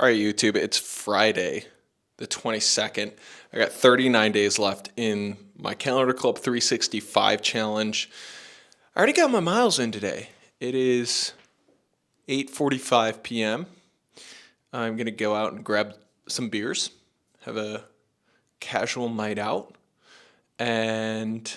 All right, YouTube, it's Friday, the 22nd. I got 39 days left in my Calendar Club 365 challenge. I already got my miles in today. It is 8:45 p.m. I'm going to go out and grab some beers, have a casual night out, and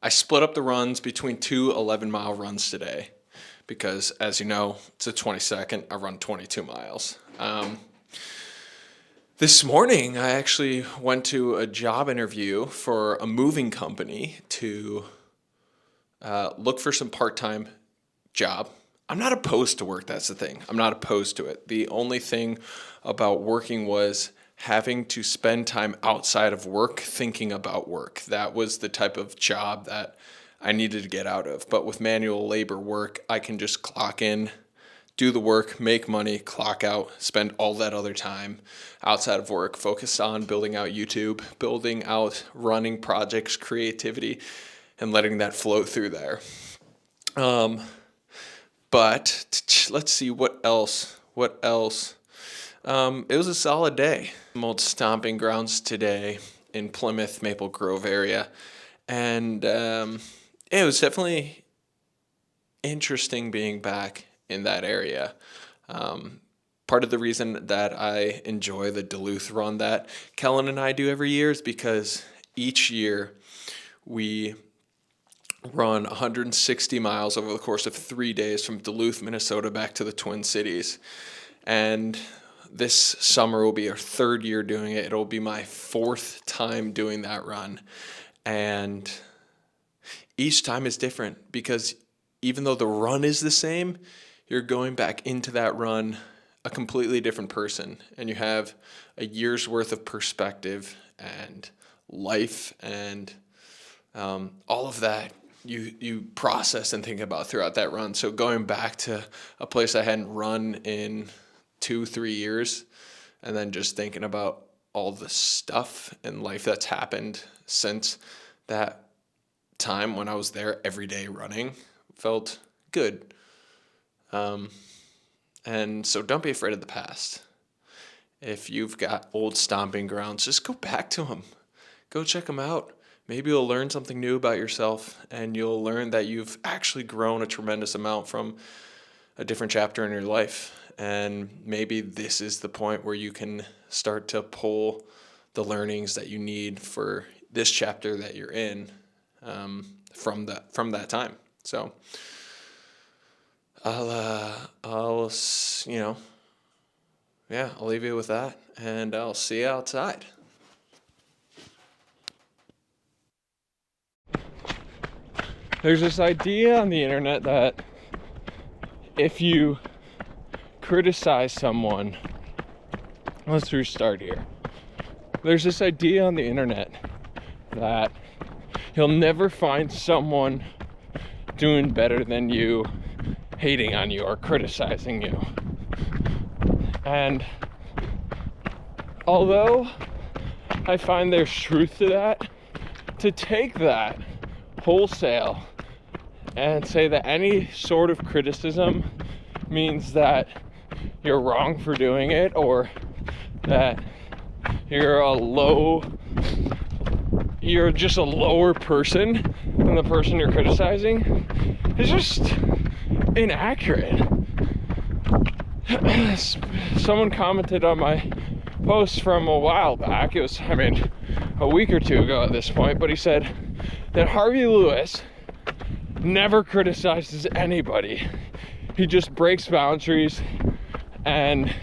I split up the runs between two 11-mile runs today because, as you know, it's the 22nd. I run 22 miles. This morning, I actually went to a job interview for a moving company to look for some part-time job. I'm not opposed to work. That's the thing. I'm not opposed to it. The only thing about working was having to spend time outside of work thinking about work. That was the type of job that I needed to get out of. But with manual labor work, I can just clock in, do the work, make money, clock out, spend all that other time outside of work, focus on building out YouTube, building out running projects, creativity, and letting that flow through there. But let's see what else. It was a solid day. Some old stomping grounds today in Plymouth, Maple Grove area. And it was definitely interesting being back in that area. Part of the reason that I enjoy the Duluth run that Kellen and I do every year is because each year we run 160 miles over the course of 3 days from Duluth, Minnesota back to the Twin Cities. And this summer will be our third year doing it. It'll be my fourth time doing that run. And each time is different because even though the run is the same, you're going back into that run a completely different person. And you have a year's worth of perspective and life and all of that you process and think about throughout that run. So going back to a place I hadn't run in 2-3 years, and then just thinking about all the stuff and life that's happened since that time when I was there every day running, felt good. And so don't be afraid of the past. If you've got old stomping grounds, just go back to them. Go check them out. Maybe you'll learn something new about yourself, and you'll learn that you've actually grown a tremendous amount from a different chapter in your life. And maybe this is the point where you can start to pull the learnings that you need for this chapter that you're in from that time. So I'll leave you with that, and I'll see you outside. There's this idea on the internet that if you criticize someone, let's restart here. There's this idea on the internet that you'll never find someone doing better than you hating on you or criticizing you. And although I find there's truth to that, to take that wholesale and say that any sort of criticism means that you're wrong for doing it, or that you're just a lower person than the person you're criticizing, is just inaccurate. Someone commented on my post from a while back. It was, a week or two ago at this point, but he said that Harvey Lewis never criticizes anybody. He just breaks boundaries and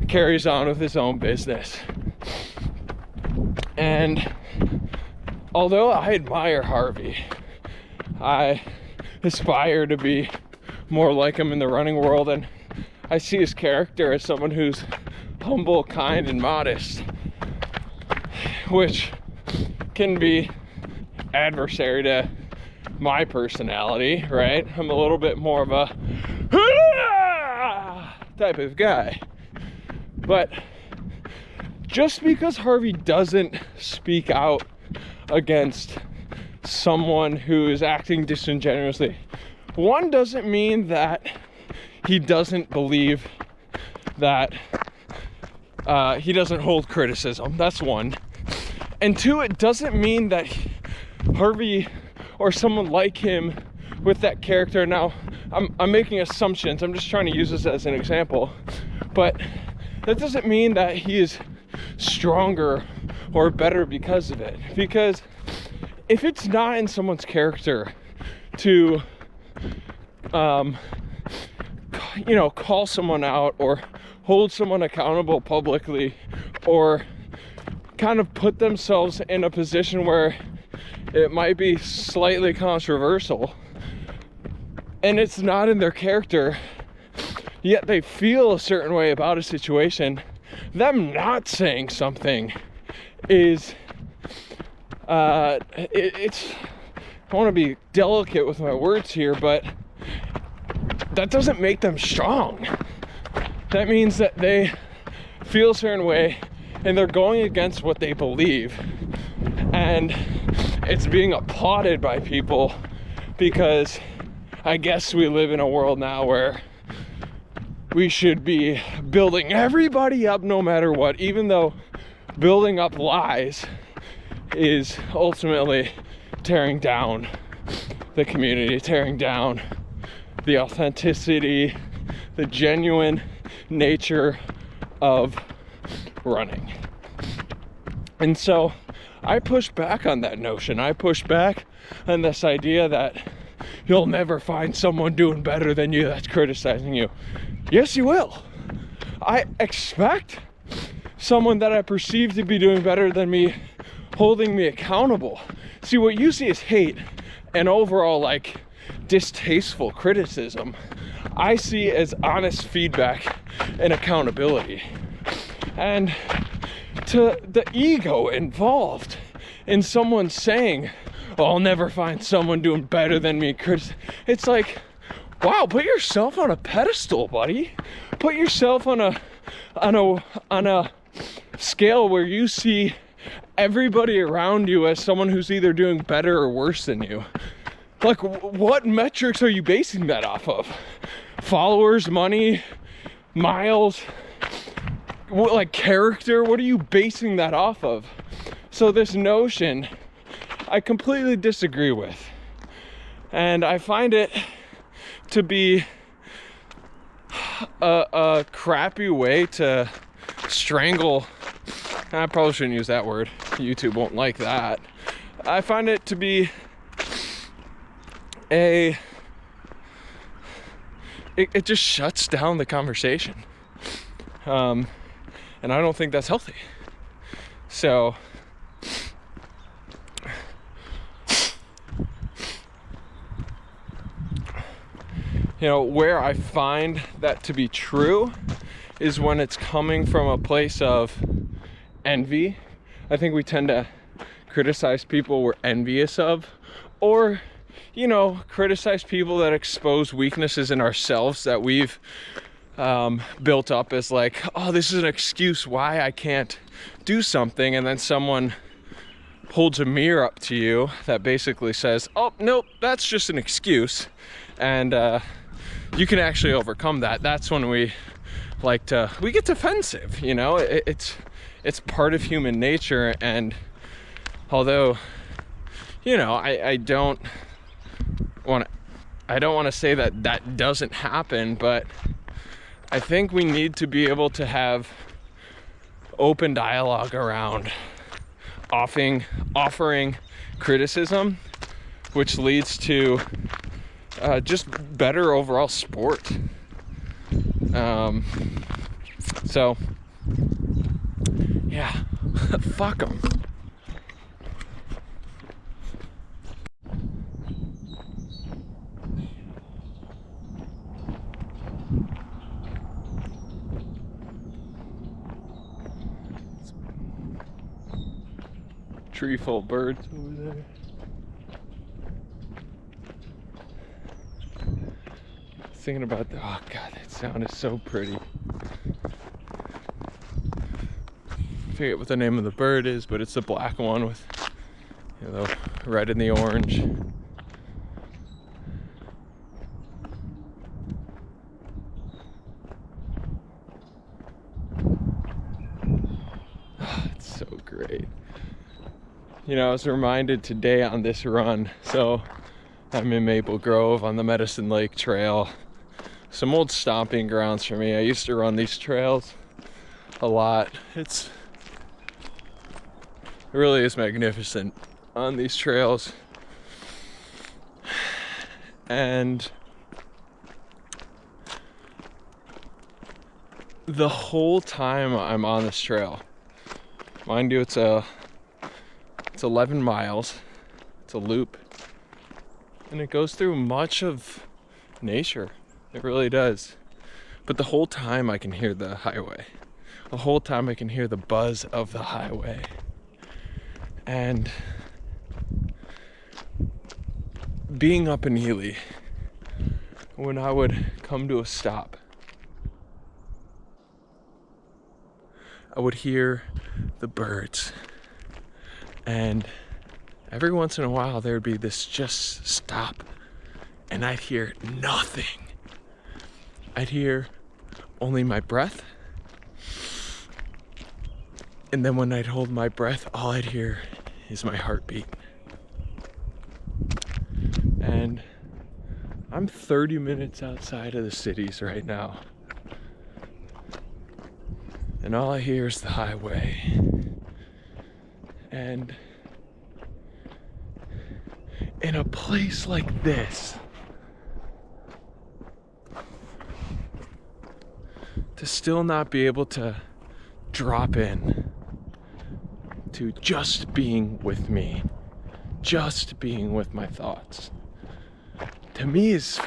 carries on with his own business. And although I admire Harvey, I aspire to be more like him in the running world, and I see his character as someone who's humble, kind, and modest, which can be adversary to my personality, right? I'm a little bit more of a type of guy. But just because Harvey doesn't speak out against someone who is acting disingenuously, one, doesn't mean that he doesn't believe that he doesn't hold criticism. That's one. And two, it doesn't mean that Harvey or someone like him with that character, now I'm making assumptions, I'm just trying to use this as an example, but that doesn't mean that he is stronger or better because of it. Because if it's not in someone's character to call someone out or hold someone accountable publicly, or kind of put themselves in a position where it might be slightly controversial, and it's not in their character, yet they feel a certain way about a situation, them not saying something is it's, I want to be delicate with my words here, but that doesn't make them strong. That means that they feel a certain way and they're going against what they believe, and it's being applauded by people, because I guess we live in a world now where we should be building everybody up no matter what, even though building up lies is ultimately tearing down the community, tearing down the authenticity, the genuine nature of running. And so I push back on that notion. I push back on this idea that you'll never find someone doing better than you that's criticizing you. Yes, you will. I expect someone that I perceive to be doing better than me holding me accountable. See, what you see is hate and overall distasteful criticism. I see as honest feedback and accountability. And to the ego involved in someone saying, "Oh, I'll never find someone doing better than me," it's like, wow, put yourself on a pedestal, buddy. Put yourself on a scale where you see everybody around you as someone who's either doing better or worse than you. Like, what metrics are you basing that off of? Followers, money, miles, character? What are you basing that off of? So this notion, I completely disagree with. And I find it to be a crappy way to strangle. I probably shouldn't use that word. YouTube won't like that. I find it to be it just shuts down the conversation. And I don't think that's healthy. So where I find that to be true is when it's coming from a place of envy. I think we tend to criticize people we're envious of, or criticize people that expose weaknesses in ourselves that we've built up as oh, this is an excuse why I can't do something, and then someone holds a mirror up to you that basically says, oh, nope, that's just an excuse, and you can actually overcome that. That's when we get defensive. It's part of human nature. And although I don't want to say that doesn't happen, but I think we need to be able to have open dialogue around offering criticism, which leads to just better overall sport. So yeah, fuck them. Tree full of birds over there. Thinking about oh god, that sound is so pretty. I forget what the name of the bird is, but it's the black one with the red and the orange. great. You know, I was reminded today on this run, so I'm in Maple Grove on the Medicine Lake Trail. Some old stomping grounds for me. I used to run these trails a lot. It really is magnificent on these trails. And the whole time I'm on this trail, mind you, it's 11 miles. It's a loop. And it goes through much of nature. It really does. But the whole time I can hear the highway. The whole time I can hear the buzz of the highway. And being up in Ely, when I would come to a stop, I would hear the birds. And every once in a while there would be this just stop, and I'd hear nothing. I'd hear only my breath. And then when I'd hold my breath, all I'd hear is my heartbeat. And I'm 30 minutes outside of the cities right now. And all I hear is the highway. And in a place like this, to still not be able to drop in to just being with me, just being with my thoughts, to me is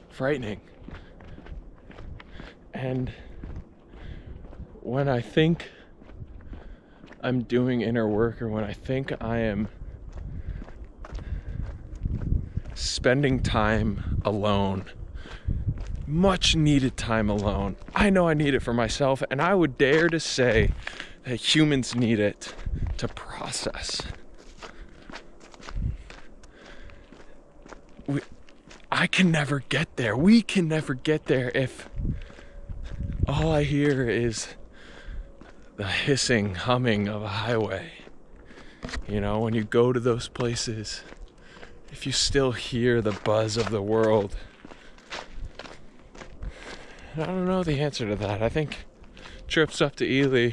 frightening. And when I think I'm doing inner work, or when I think I am spending time alone, much needed time alone, I know I need it for myself, and I would dare to say that humans need it to process. I can never get there. We can never get there if all I hear is the hissing, humming of a highway. You know, when you go to those places, if you still hear the buzz of the world. I don't know the answer to that. I think trips up to Ely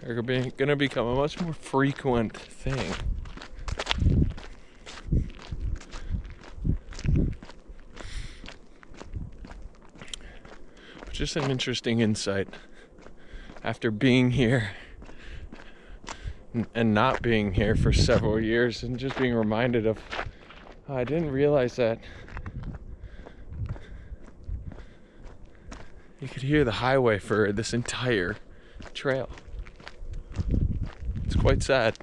are going to become a much more frequent thing. But just an interesting insight. After being here and not being here for several years, and just being reminded of, I didn't realize that you could hear the highway for this entire trail. It's quite sad.